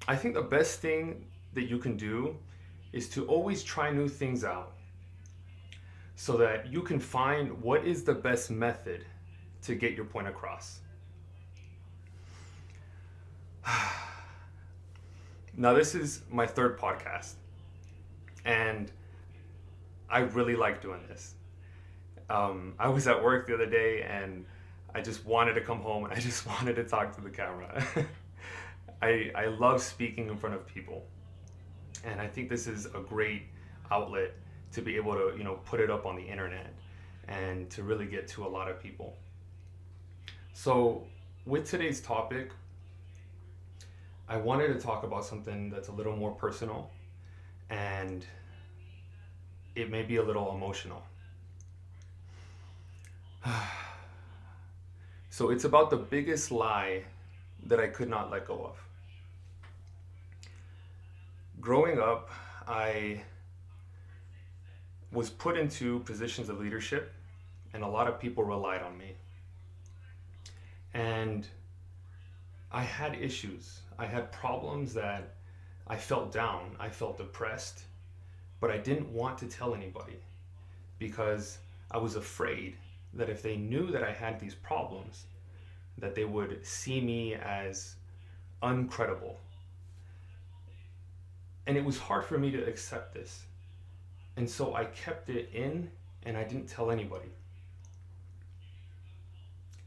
I think the best thing that you can do is to always try new things out so that you can find what is the best method to get your point across. Now, this is my third podcast, and I really like doing this. I was at work the other day and I just wanted to come home and I just wanted to talk to the camera. I love speaking in front of people, and I think this is a great outlet to be able to put it up on the internet and to really get to a lot of people. So with today's topic, I wanted to talk about something that's a little more personal, and it may be a little emotional. So it's about the biggest lie that I could not let go of. Growing up, I was put into positions of leadership, and a lot of people relied on me. And I had issues. I had problems that I felt down, I felt depressed, but I didn't want to tell anybody because I was afraid that if they knew that I had these problems, that they would see me as uncredible. And it was hard for me to accept this. And so I kept it in and I didn't tell anybody.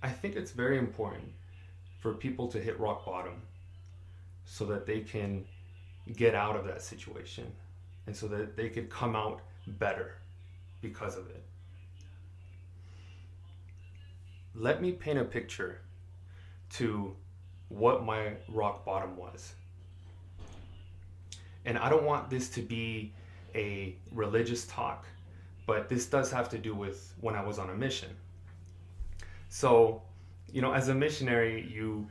I think it's very important for people to hit rock bottom so that they can get out of that situation and so that they could come out better because of it. Let me paint a picture to what my rock bottom was. And I don't want this to be a religious talk, but this does have to do with when I was on a mission. So, as a missionary, you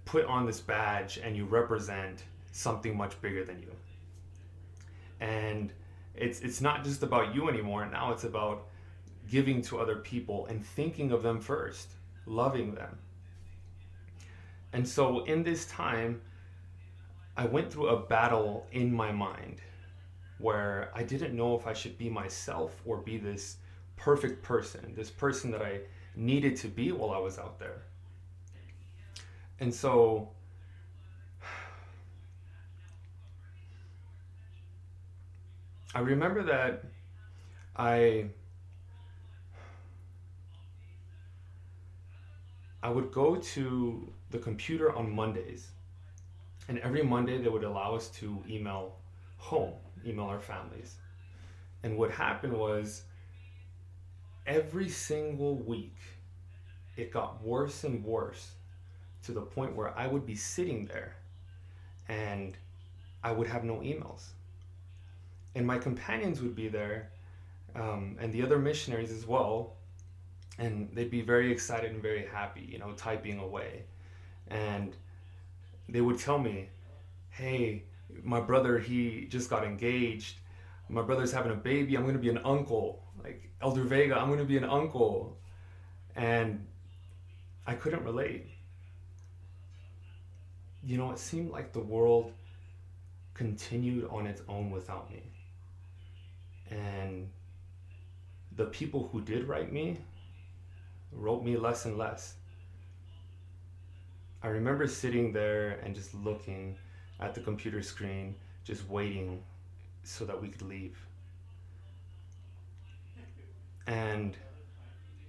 put on this badge and you represent something much bigger than you. And it's not just about you anymore. Now it's about giving to other people and thinking of them first, loving them. And so in this time, I went through a battle in my mind where I didn't know if I should be myself or be this perfect person, this person that I needed to be while I was out there. And so I remember that I would go to the computer on Mondays, and every Monday they would allow us to email home, email our families. And what happened was every single week it got worse and worse to the point where I would be sitting there and I would have no emails. And my companions would be there, and the other missionaries as well, and they'd be very excited and very happy, typing away. And they would tell me, hey, my brother, he just got engaged. My brother's having a baby. I'm going to be an uncle. Like Elder Vega, I'm going to be an uncle. And I couldn't relate. It seemed like the world continued on its own without me. And the people who did write me wrote me less and less. I remember sitting there and just looking at the computer screen, just waiting so that we could leave. And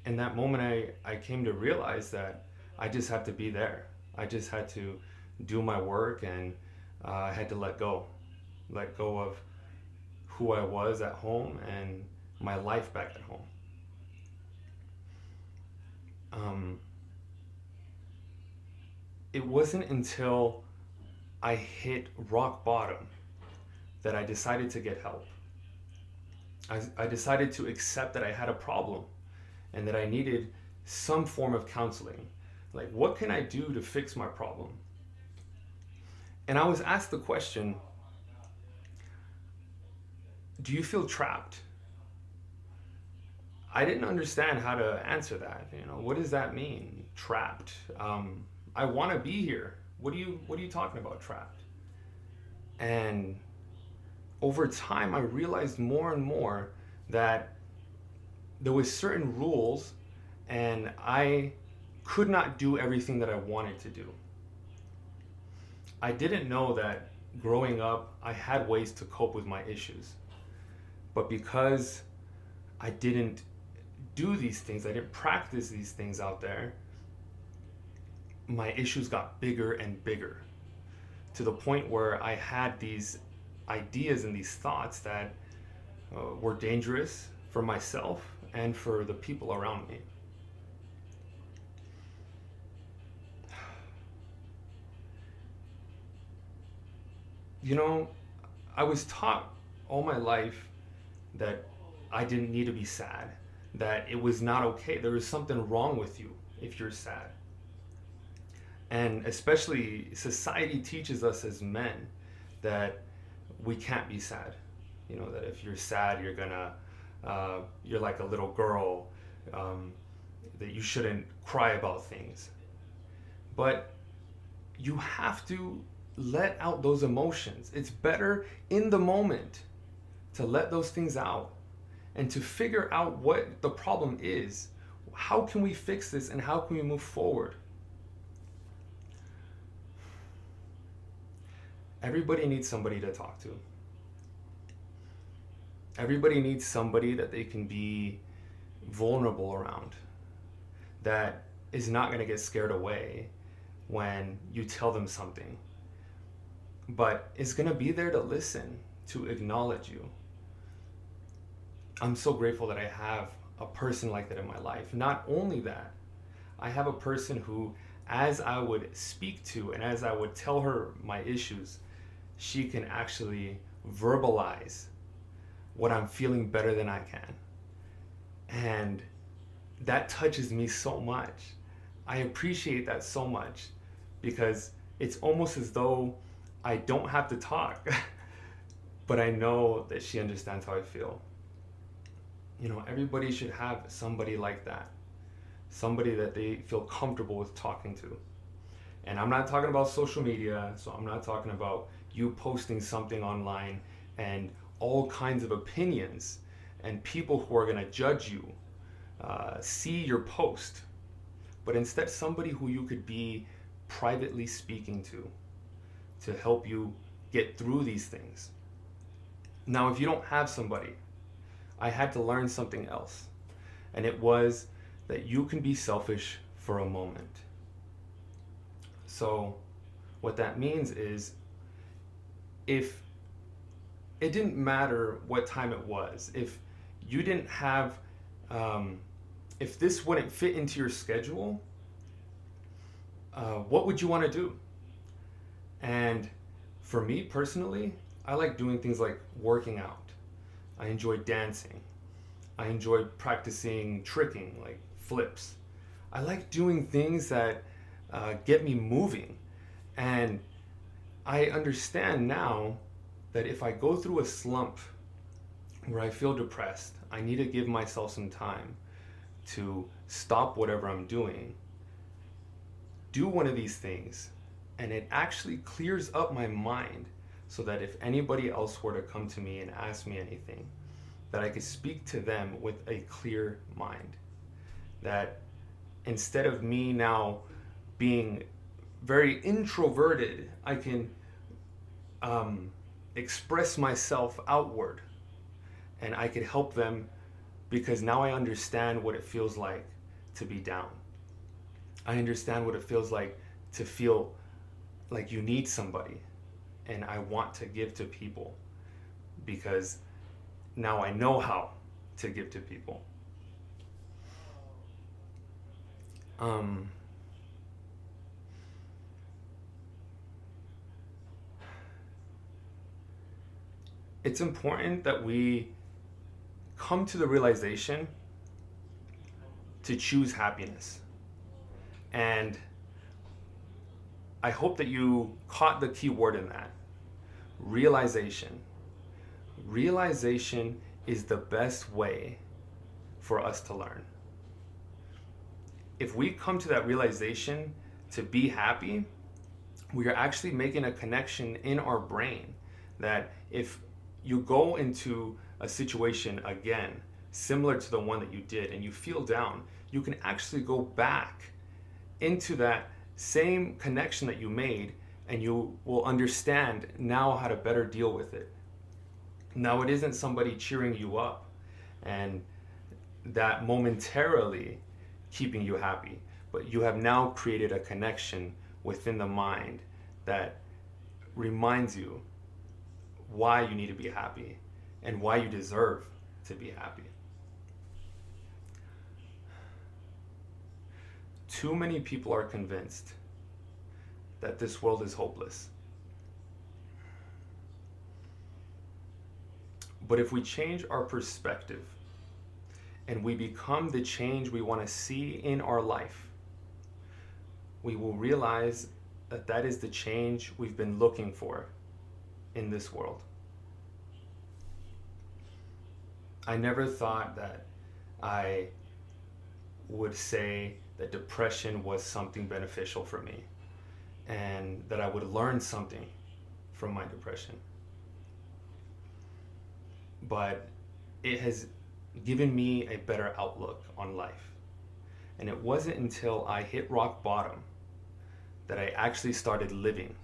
in that moment, I came to realize that I just had to be there. I just had to do my work, and I had to let go of who I was at home and my life back at home. It wasn't until I hit rock bottom that I decided to get help. I decided to accept that I had a problem and that I needed some form of counseling. Like, what can I do to fix my problem? And I was asked the question, do you feel trapped? I didn't understand how to answer that. What does that mean? Trapped. I want to be here. What are you talking about, trapped? And over time, I realized more and more that there was certain rules and I could not do everything that I wanted to do. I didn't know that growing up, I had ways to cope with my issues. But because I didn't do these things, I didn't practice these things out there, my issues got bigger and bigger to the point where I had these ideas and these thoughts that were dangerous for myself and for the people around me. You know, I was taught all my life that I didn't need to be sad, that it was not okay. There was something wrong with you if you're sad. And especially society teaches us as men that we can't be sad. You know, that if you're sad, you're like a little girl, that you shouldn't cry about things. But you have to let out those emotions. It's better in the moment to let those things out and to figure out what the problem is. How can we fix this and how can we move forward? Everybody needs somebody to talk to. Everybody needs somebody that they can be vulnerable around, that is not going to get scared away when you tell them something, but is going to be there to listen, to acknowledge you. I'm so grateful that I have a person like that in my life. Not only that, I have a person who, as I would speak to and as I would tell her my issues, she can actually verbalize what I'm feeling better than I can. And that touches me so much. I appreciate that so much because it's almost as though I don't have to talk, but I know that she understands how I feel. You know, everybody should have somebody like that, somebody that they feel comfortable with talking to. And I'm not talking about social media, so I'm not talking about you posting something online and all kinds of opinions and people who are going to judge you see your post, but instead somebody who you could be privately speaking to help you get through these things. Now, if you don't have somebody, I had to learn something else, and it was that you can be selfish for a moment. So what that means is, if it didn't matter what time it was, if you didn't have if this wouldn't fit into your schedule, what would you want to do? And for me personally, I like doing things like working out. I enjoy dancing. I enjoy practicing tricking, like flips. I like doing things that get me moving. And I understand now that if I go through a slump where I feel depressed, I need to give myself some time to stop whatever I'm doing, do one of these things, and it actually clears up my mind so that if anybody else were to come to me and ask me anything, that I could speak to them with a clear mind. That instead of me now being very introverted, I can express myself outward, and I could help them because now I understand what it feels like to be down. I understand what it feels like to feel like you need somebody, and I want to give to people because now I know how to give to people. It's important that we come to the realization to choose happiness. And I hope that you caught the key word in that. Realization. Realization is the best way for us to learn. If we come to that realization to be happy, we are actually making a connection in our brain that if you go into a situation again similar to the one that you did and you feel down, you can actually go back into that same connection that you made, and you will understand now how to better deal with it. Now, it isn't somebody cheering you up and that momentarily keeping you happy, but you have now created a connection within the mind that reminds you why you need to be happy and why you deserve to be happy. Too many people are convinced that this world is hopeless. But if we change our perspective and we become the change we want to see in our life, we will realize that that is the change we've been looking for in this world. I never thought that I would say that depression was something beneficial for me and that I would learn something from my depression. But it has given me a better outlook on life. And it wasn't until I hit rock bottom that I actually started living.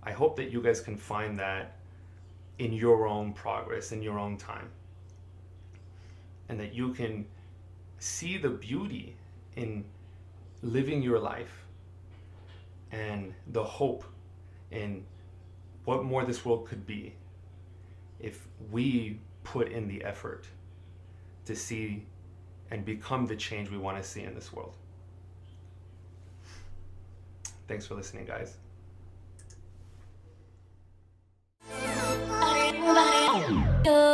I hope that you guys can find that in your own progress, in your own time. And that you can see the beauty in living your life and the hope in what more this world could be if we put in the effort to see and become the change we want to see in this world. Thanks for listening, guys. Good.